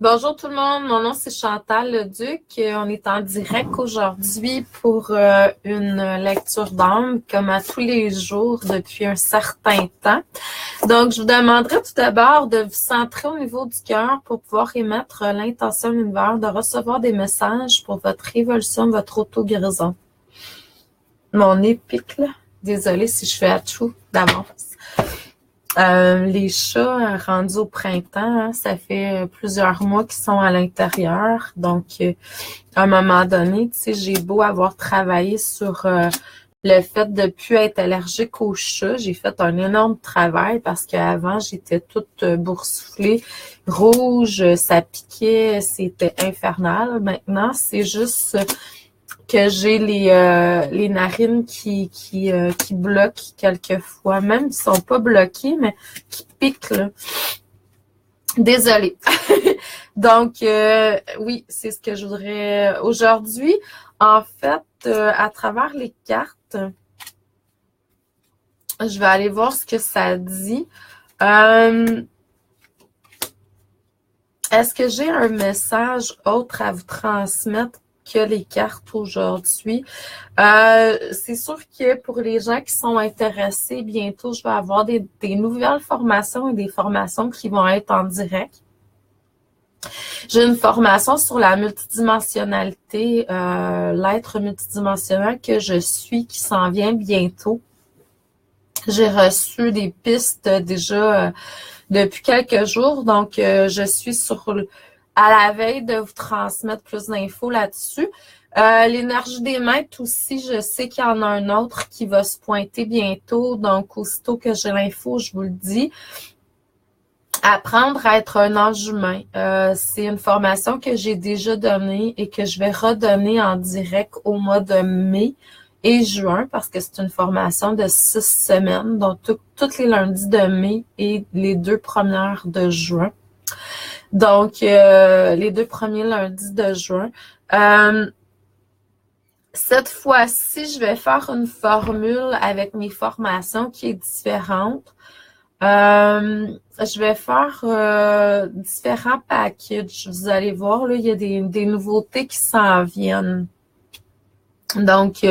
Bonjour tout le monde, mon nom c'est Chantal Leduc. On est en direct aujourd'hui pour une lecture d'âme comme à tous les jours depuis un certain temps. Donc, je vous demanderai tout d'abord de vous centrer au niveau du cœur pour pouvoir émettre l'intention de l'univers de recevoir des messages pour votre évolution, votre auto-guérison. Mon nez pique là. Désolée si je fais à tout d'avance. Les chats rendus au printemps, hein, ça fait plusieurs mois qu'ils sont à l'intérieur. Donc, à un moment donné, tu sais, j'ai beau avoir travaillé sur le fait de ne plus être allergique aux chats. J'ai fait un énorme travail parce qu'avant, j'étais toute boursouflée, rouge, ça piquait, c'était infernal. Maintenant, c'est juste que j'ai les narines qui bloquent quelquefois, même qui sont pas bloquées, mais qui piquent, là. Désolée. Donc, oui, c'est ce que je voudrais aujourd'hui. En fait, à travers les cartes, je vais aller voir ce que ça dit. Est-ce que j'ai un message autre à vous transmettre que les cartes aujourd'hui? C'est sûr que pour les gens qui sont intéressés, bientôt, je vais avoir des nouvelles formations et des formations qui vont être en direct. J'ai une formation sur la multidimensionnalité, l'être multidimensionnel que je suis, qui s'en vient bientôt. J'ai reçu des pistes déjà depuis quelques jours, donc je suis à la veille de vous transmettre plus d'infos là-dessus. L'énergie des maîtres aussi, je sais qu'il y en a un autre qui va se pointer bientôt, donc aussitôt que j'ai l'info, je vous le dis. Apprendre à être un ange humain, c'est une formation que j'ai déjà donnée et que je vais redonner en direct au mois de mai et juin, parce que c'est une formation de 6 semaines, donc tous les lundis de mai et les 2 premières de juin. Donc, les 2 premiers lundis de juin. Cette fois-ci, je vais faire une formule avec mes formations qui est différente. Je vais faire différents packages. Vous allez voir, là, il y a des nouveautés qui s'en viennent. Donc,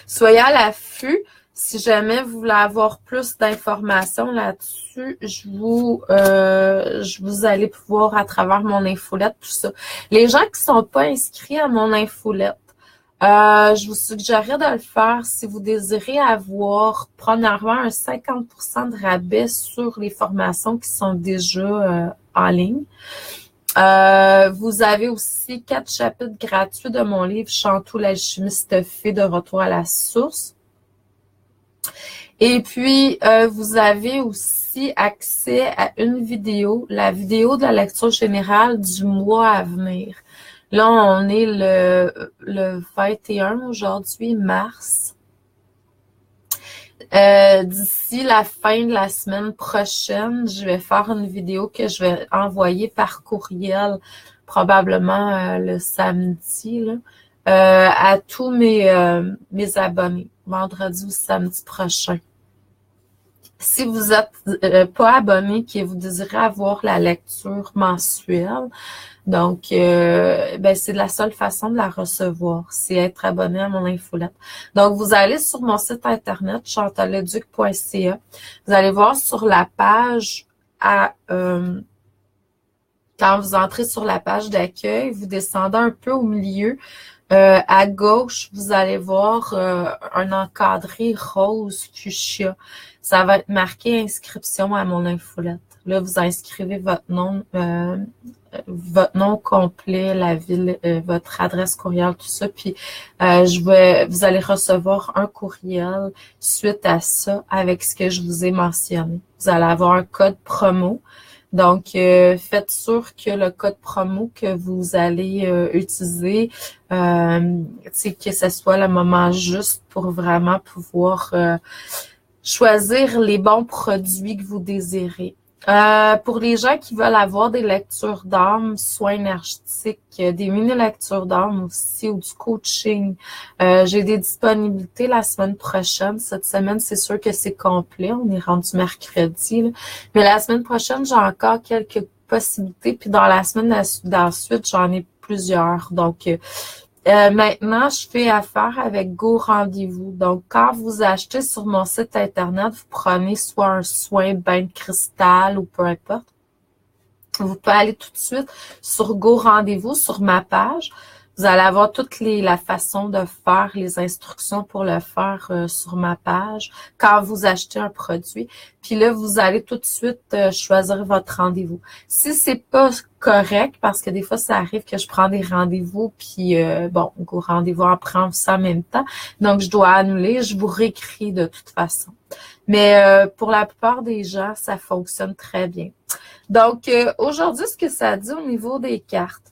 soyez à l'affût. Si jamais vous voulez avoir plus d'informations là-dessus, vous allez pouvoir, à travers mon infolette, tout ça. Les gens qui sont pas inscrits à mon infolette, je vous suggérerais de le faire si vous désirez avoir, premièrement, un 50% de rabais sur les formations qui sont déjà en ligne. Vous avez aussi 4 chapitres gratuits de mon livre Chantou l'alchimiste fait de retour à la source. Et puis, vous avez aussi accès à une vidéo, la vidéo de la lecture générale du mois à venir. Là, on est le 21 aujourd'hui, mars. D'ici la fin de la semaine prochaine, je vais faire une vidéo que je vais envoyer par courriel, probablement le samedi, là, à tous mes abonnés, vendredi ou samedi prochain. Si vous êtes pas abonné, que vous désirez avoir la lecture mensuelle, donc c'est la seule façon de la recevoir, c'est être abonné à mon infolette. Donc, vous allez sur mon site internet, chantalleduc.ca. Vous allez voir sur la page quand vous entrez sur la page d'accueil, vous descendez un peu au milieu. À gauche, vous allez voir un encadré rose fuchsia. Ça va être marqué inscription à mon infolette. Là, vous inscrivez votre nom complet, la ville, votre adresse courriel, tout ça. Puis vous allez recevoir un courriel suite à ça avec ce que je vous ai mentionné. Vous allez avoir un code promo. Donc, faites sûr que le code promo que vous allez utiliser, que ce soit le moment juste pour vraiment pouvoir choisir les bons produits que vous désirez. Pour les gens qui veulent avoir des lectures d'âme, soins énergétiques, des mini-lectures d'âme aussi ou du coaching, j'ai des disponibilités la semaine prochaine. Cette semaine, c'est sûr que c'est complet. On est rendu mercredi, là. Mais la semaine prochaine, j'ai encore quelques possibilités. Puis dans la semaine d'ensuite, j'en ai plusieurs. Donc, maintenant, je fais affaire avec Go Rendez-vous. Donc, quand vous achetez sur mon site Internet, vous prenez soit un soin bain de cristal ou peu importe. Vous pouvez aller tout de suite sur Go Rendez-vous, sur ma page. Vous allez avoir la façon de faire, les instructions pour le faire sur ma page quand vous achetez un produit. Puis là, vous allez tout de suite choisir votre rendez-vous. Si c'est pas correct, parce que des fois, ça arrive que je prends des rendez-vous, puis bon, Go Rendez-vous en prend ça en même temps. Donc, je dois annuler, je vous réécris de toute façon. Mais pour la plupart des gens, ça fonctionne très bien. Donc, aujourd'hui, ce que ça dit au niveau des cartes,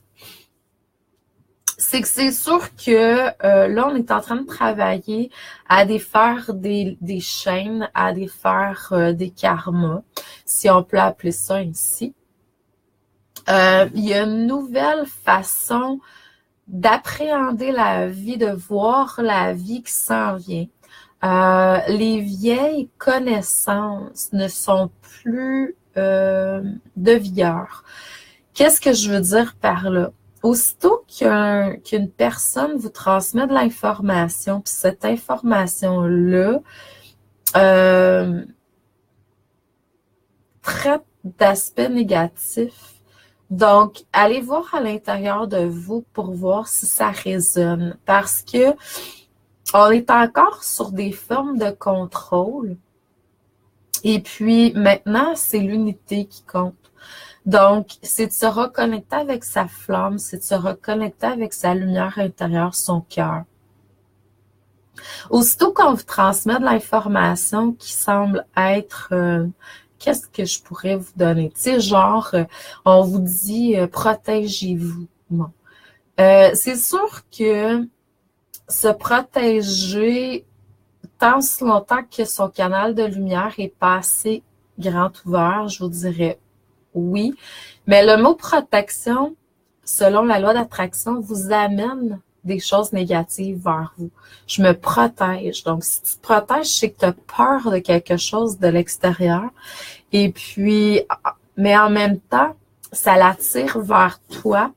c'est que c'est sûr que là, on est en train de travailler à défaire des chaînes, à défaire des karmas, si on peut appeler ça ainsi. Il y a une nouvelle façon d'appréhender la vie, de voir la vie qui s'en vient. Les vieilles connaissances ne sont plus devieurs. Qu'est-ce que je veux dire par là? Aussitôt qu'une personne vous transmet de l'information, puis cette information-là traite d'aspects négatifs, donc allez voir à l'intérieur de vous pour voir si ça résonne, parce que on est encore sur des formes de contrôle, et puis maintenant, c'est l'unité qui compte. Donc, c'est de se reconnecter avec sa flamme, c'est de se reconnecter avec sa lumière intérieure, son cœur. Aussitôt qu'on vous transmet de l'information qui semble être, qu'est-ce que je pourrais vous donner? Tu sais, genre, on vous dit, protégez-vous. Bon. C'est sûr que se protéger tant si longtemps que son canal de lumière est pas assez grand ouvert, je vous dirais oui, mais le mot protection, selon la loi d'attraction, vous amène des choses négatives vers vous. Je me protège. Donc, si tu te protèges, c'est que tu as peur de quelque chose de l'extérieur. Et puis, mais en même temps, ça l'attire vers toi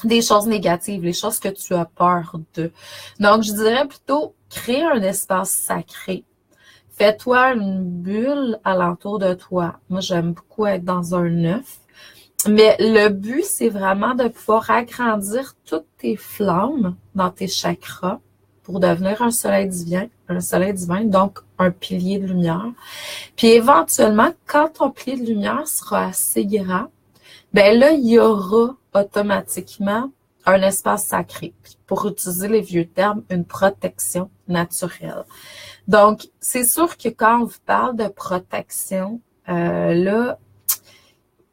des choses négatives, les choses que tu as peur de. Donc, je dirais plutôt, créer un espace sacré. Fais-toi une bulle alentour de toi. Moi, j'aime beaucoup être dans un œuf. Mais le but, c'est vraiment de pouvoir agrandir toutes tes flammes dans tes chakras pour devenir un soleil divin, donc un pilier de lumière. Puis éventuellement, quand ton pilier de lumière sera assez grand, ben là, il y aura automatiquement un espace sacré. Puis pour utiliser les vieux termes, une protection naturelle. Donc, c'est sûr que quand on vous parle de protection, là,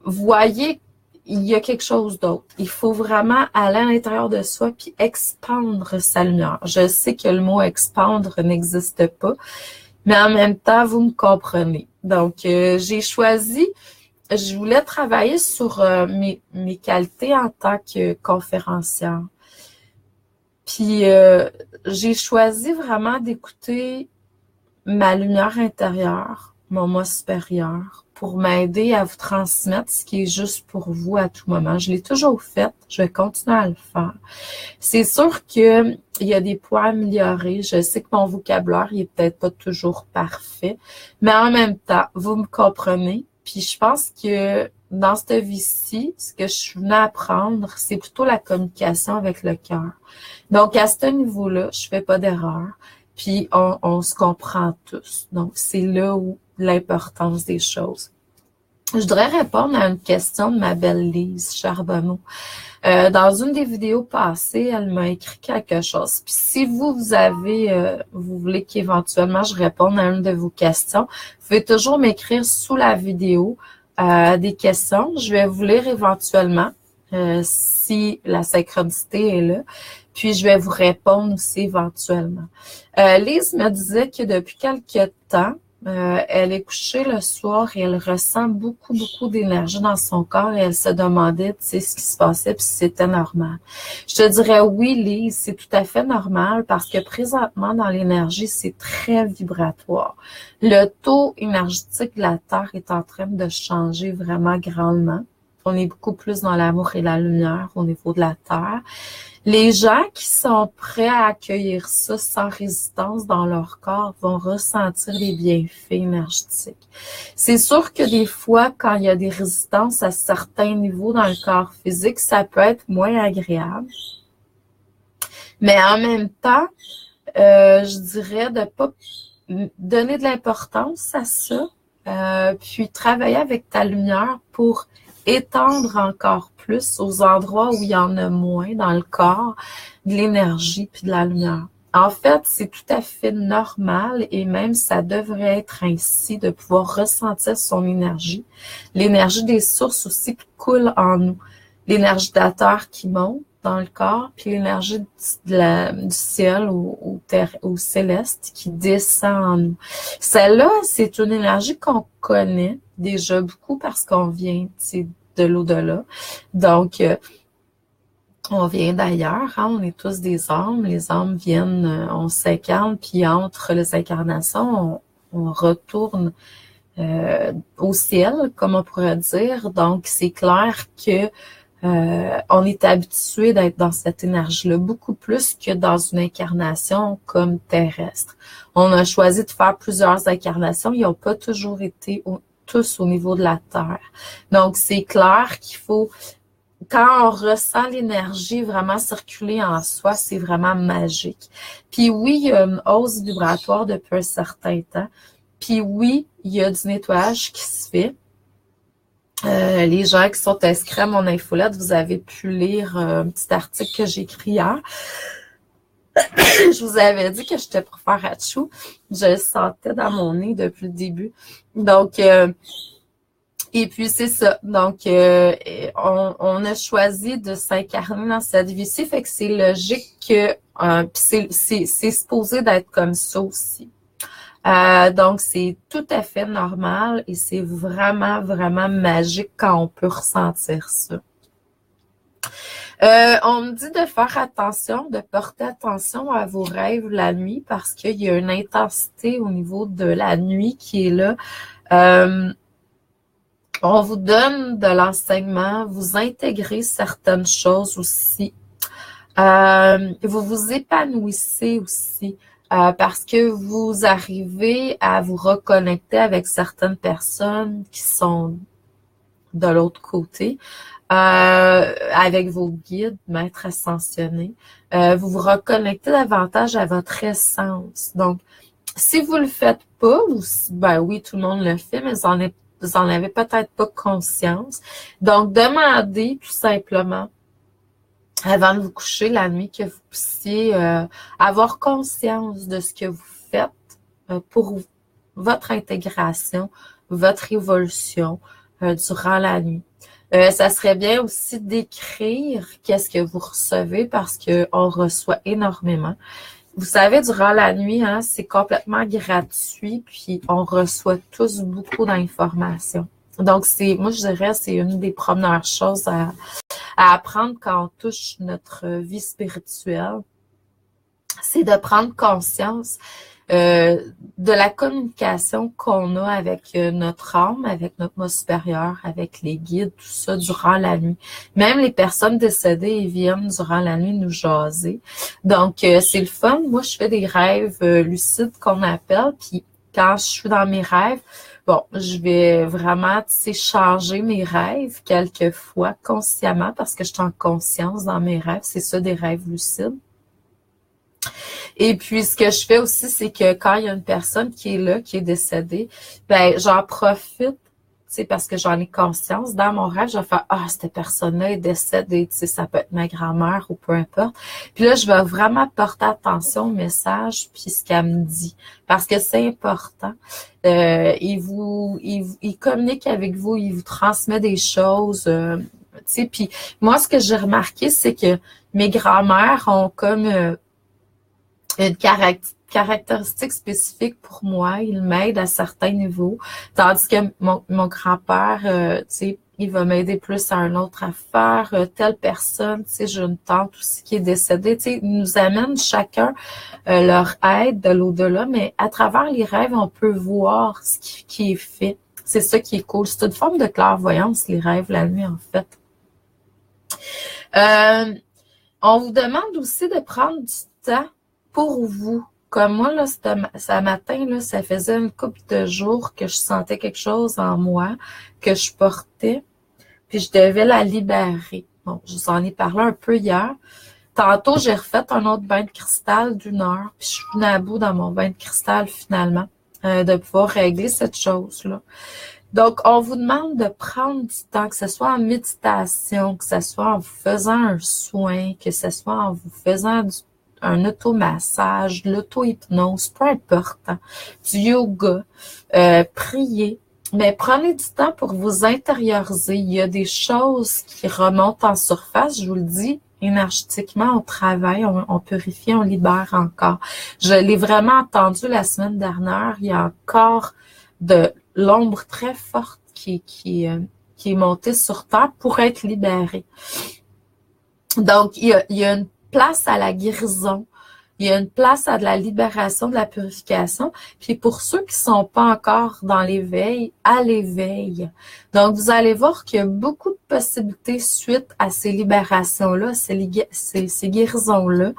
voyez, il y a quelque chose d'autre. Il faut vraiment aller à l'intérieur de soi puis expandre sa lumière. Je sais que le mot expandre n'existe pas, mais en même temps, vous me comprenez. Donc, j'ai choisi, je voulais travailler sur mes qualités en tant que conférencière. Puis, j'ai choisi vraiment d'écouter ma lumière intérieure, mon moi supérieur, pour m'aider à vous transmettre ce qui est juste pour vous à tout moment. Je l'ai toujours fait, je vais continuer à le faire. C'est sûr qu'il y a des points à améliorer. Je sais que mon vocabulaire il est peut-être pas toujours parfait, mais en même temps, vous me comprenez. Puis je pense que dans cette vie-ci, ce que je suis venue apprendre, c'est plutôt la communication avec le cœur. Donc à ce niveau-là, je fais pas d'erreur. Puis on se comprend tous. Donc, c'est là où l'importance des choses. Je voudrais répondre à une question de ma belle Lise Charbonneau. Dans une des vidéos passées, elle m'a écrit quelque chose. Puis si vous avez, vous voulez qu'éventuellement je réponde à une de vos questions, vous pouvez toujours m'écrire sous la vidéo des questions. Je vais vous lire éventuellement si la synchronicité est là. Puis, je vais vous répondre aussi éventuellement. Lise me disait que depuis quelque temps, Elle est couchée le soir et elle ressent beaucoup, beaucoup d'énergie dans son corps et elle se demandait, tu sais, ce qui se passait puis si c'était normal. Je te dirais oui, Lise, c'est tout à fait normal parce que présentement, dans l'énergie, c'est très vibratoire. Le taux énergétique de la Terre est en train de changer vraiment grandement. On est beaucoup plus dans l'amour et la lumière au niveau de la Terre. Les gens qui sont prêts à accueillir ça sans résistance dans leur corps vont ressentir les bienfaits énergétiques. C'est sûr que des fois, quand il y a des résistances à certains niveaux dans le corps physique, ça peut être moins agréable. Mais en même temps, je dirais de pas donner de l'importance à ça, puis travailler avec ta lumière pour étendre encore plus aux endroits où il y en a moins dans le corps, de l'énergie puis de la lumière. En fait, c'est tout à fait normal et même ça devrait être ainsi de pouvoir ressentir son énergie. L'énergie des sources aussi qui coule en nous. L'énergie de la terre qui monte dans le corps, puis l'énergie du ciel au céleste qui descend en nous. Celle-là, c'est une énergie qu'on connaît déjà beaucoup parce qu'on vient de l'au-delà. Donc, on vient d'ailleurs, hein, on est tous des âmes. Les âmes viennent, on s'incarne, puis entre les incarnations, on retourne au ciel, comme on pourrait dire. Donc, c'est clair que on est habitué d'être dans cette énergie-là beaucoup plus que dans une incarnation comme terrestre. On a choisi de faire plusieurs incarnations. Ils n'ont pas toujours été tous au niveau de la Terre. Donc, c'est clair qu'il faut, quand on ressent l'énergie vraiment circuler en soi, c'est vraiment magique. Puis oui, il y a une hausse vibratoire depuis un certain temps. Puis oui, il y a du nettoyage qui se fait. Les gens qui sont inscrits à mon infolette, vous avez pu lire un petit article que j'ai écrit hier. Je vous avais dit que j'étais pour faire Hatchou. Je le sentais dans mon nez depuis le début. Donc, et puis c'est ça. Donc, on a choisi de s'incarner dans cette vie-ci, fait que c'est logique que c'est supposé d'être comme ça aussi. Donc, c'est tout à fait normal et c'est vraiment, vraiment magique quand on peut ressentir ça. On me dit de faire attention, de porter attention à vos rêves la nuit parce qu'il y a une intensité au niveau de la nuit qui est là. On vous donne de l'enseignement, vous intégrez certaines choses aussi. Vous vous épanouissez aussi. Parce que vous arrivez à vous reconnecter avec certaines personnes qui sont de l'autre côté, avec vos guides, maîtres ascensionnés. Vous vous reconnectez davantage à votre essence. Donc, si vous le faites pas, ou si, ben oui, tout le monde le fait, mais vous en avez peut-être pas conscience. Donc, demandez tout simplement avant de vous coucher la nuit, que vous puissiez avoir conscience de ce que vous faites pour votre intégration, votre évolution durant la nuit. Ça serait bien aussi d'écrire qu'est-ce que vous recevez parce qu'on reçoit énormément. Vous savez, durant la nuit, hein, c'est complètement gratuit, puis on reçoit tous beaucoup d'informations. Donc, moi, je dirais, c'est une des premières choses à apprendre quand on touche notre vie spirituelle, c'est de prendre conscience de la communication qu'on a avec notre âme, avec notre moi supérieur, avec les guides, tout ça durant la nuit. Même les personnes décédées, ils viennent durant la nuit nous jaser. Donc, c'est le fun. Moi, je fais des rêves lucides qu'on appelle, puis quand je suis dans mes rêves, bon, je vais vraiment, tu sais, changer mes rêves quelquefois consciemment parce que je suis en conscience dans mes rêves. C'est ça, des rêves lucides. Et puis, ce que je fais aussi, c'est que quand il y a une personne qui est là, qui est décédée, ben, j'en profite, tu sais, parce que j'en ai conscience. Dans mon rêve, je vais faire, cette personne-là est décédée, tu sais, ça peut être ma grand-mère ou peu importe. Puis là, je vais vraiment porter attention au message puis ce qu'elle me dit. Parce que c'est important. Il communique avec vous, il vous transmet des choses, tu sais. Puis moi, ce que j'ai remarqué, c'est que mes grand-mères ont comme une caractéristiques spécifiques pour moi. Il m'aide à certains niveaux. Tandis que mon grand-père, tu sais, il va m'aider plus à une autre affaire. Telle personne, tu sais, j'ai une tante aussi qui est décédée. Tu sais, ils nous amènent chacun leur aide de l'au-delà, mais à travers les rêves, on peut voir ce qui est fait. C'est ça qui est cool. C'est une forme de clairvoyance, les rêves la nuit, en fait. On vous demande aussi de prendre du temps pour vous. Comme moi, là, ce matin, là, ça faisait une couple de jours que je sentais quelque chose en moi, que je portais, puis je devais la libérer. Bon, je vous en ai parlé un peu hier. Tantôt, j'ai refait un autre bain de cristal d'1 heure, puis je suis venue à bout dans mon bain de cristal, finalement, de pouvoir régler cette chose-là. Donc, on vous demande de prendre du temps, que ce soit en méditation, que ce soit en vous faisant un soin, que ce soit en vous faisant un automassage, de l'auto-hypnose, peu importe, hein, du yoga, prier. Mais prenez du temps pour vous intérioriser. Il y a des choses qui remontent en surface, je vous le dis, énergétiquement, on travaille, on purifie, on libère encore. Je l'ai vraiment entendu la semaine dernière, il y a encore de l'ombre très forte qui est montée sur Terre pour être libérée. Donc, il y a une place à la guérison, il y a une place à de la libération, de la purification. Puis pour ceux qui sont pas encore dans l'éveil, à l'éveil. Donc, vous allez voir qu'il y a beaucoup de possibilités suite à ces libérations-là, ces guérisons-là,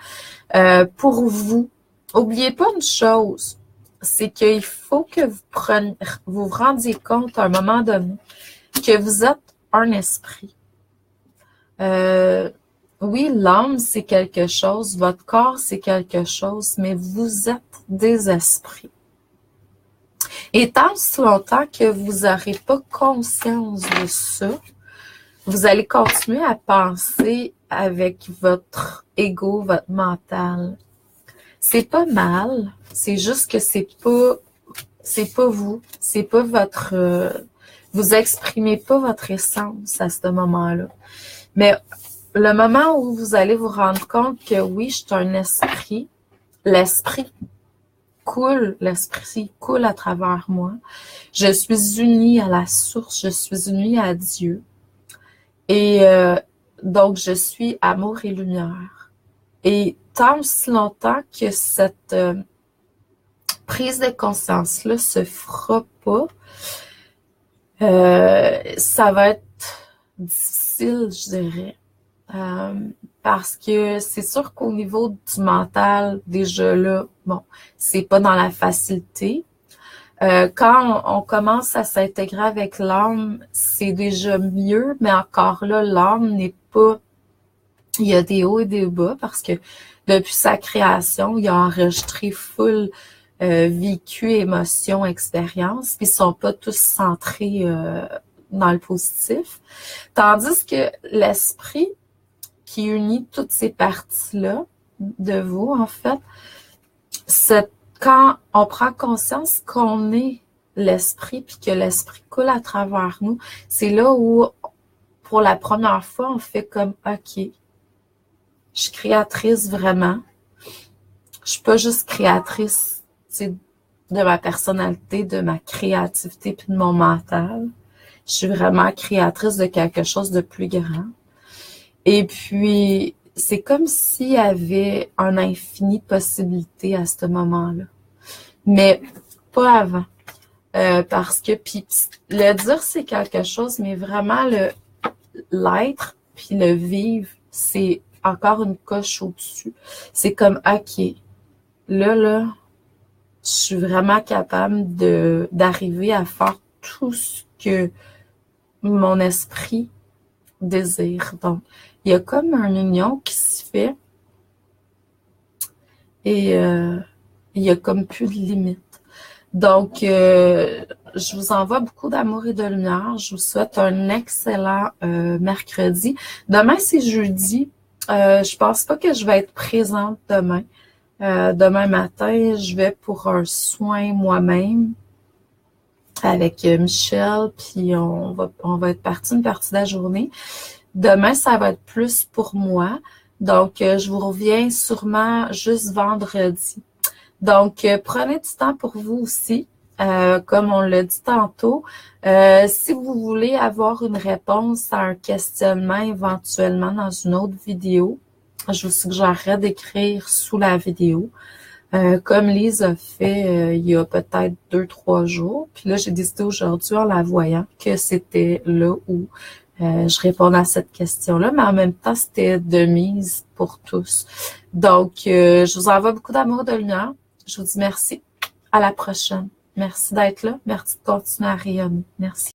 pour vous. Oubliez pas une chose, c'est qu'il faut que vous vous rendiez compte à un moment donné que vous êtes un esprit. Oui, l'âme, c'est quelque chose, votre corps, c'est quelque chose, mais vous êtes des esprits. Et tant si longtemps que vous n'aurez pas conscience de ça, vous allez continuer à penser avec votre ego, votre mental. C'est pas mal, c'est juste que c'est pas vous, c'est pas votre, vous exprimez pas votre essence à ce moment-là. Mais le moment où vous allez vous rendre compte que oui, je suis un esprit, l'esprit coule à travers moi. Je suis unie à la source, je suis unie à Dieu. Et donc, je suis amour et lumière. Et tant si longtemps que cette prise de conscience-là se fera pas, ça va être difficile, je dirais. Parce que c'est sûr qu'au niveau du mental, déjà là, bon, c'est pas dans la facilité. Quand on commence à s'intégrer avec l'âme, c'est déjà mieux, mais encore là, l'âme n'est pas... Il y a des hauts et des bas parce que depuis sa création, il a enregistré full vécu, émotions, expériences, puis ils sont pas tous centrés dans le positif. Tandis que l'esprit qui unit toutes ces parties-là de vous, en fait, quand on prend conscience qu'on est l'esprit, puis que l'esprit coule à travers nous, c'est là où, pour la première fois, on fait comme, OK, je suis créatrice vraiment. Je suis pas juste créatrice, de ma personnalité, de ma créativité, puis de mon mental. Je suis vraiment créatrice de quelque chose de plus grand. Et puis, c'est comme s'il y avait un infini de possibilités à ce moment-là. Mais pas avant. Parce que, puis le dire, c'est quelque chose, mais vraiment l'être, puis le vivre, c'est encore une coche au-dessus. C'est comme, OK, là, je suis vraiment capable d'arriver à faire tout ce que mon esprit désire. Donc, il y a comme une union qui se fait et il y a comme plus de limites. Donc, je vous envoie beaucoup d'amour et de lumière. Je vous souhaite un excellent mercredi. Demain, c'est jeudi. Je pense pas que je vais être présente demain. Demain matin, je vais pour un soin moi-même avec Michel, puis on va être parti une partie de la journée. Demain, ça va être plus pour moi. Donc, je vous reviens sûrement juste vendredi. Donc, prenez du temps pour vous aussi. Comme on l'a dit tantôt, si vous voulez avoir une réponse à un questionnement éventuellement dans une autre vidéo, je vous suggérerais d'écrire sous la vidéo. Comme Lise a fait il y a peut-être 2-3 jours. Puis là, j'ai décidé aujourd'hui en la voyant que c'était là où je répondais à cette question-là, mais en même temps, c'était de mise pour tous. Donc, je vous envoie beaucoup d'amour et de lumière. Je vous dis merci. À la prochaine. Merci d'être là. Merci de continuer à rayonner. Merci.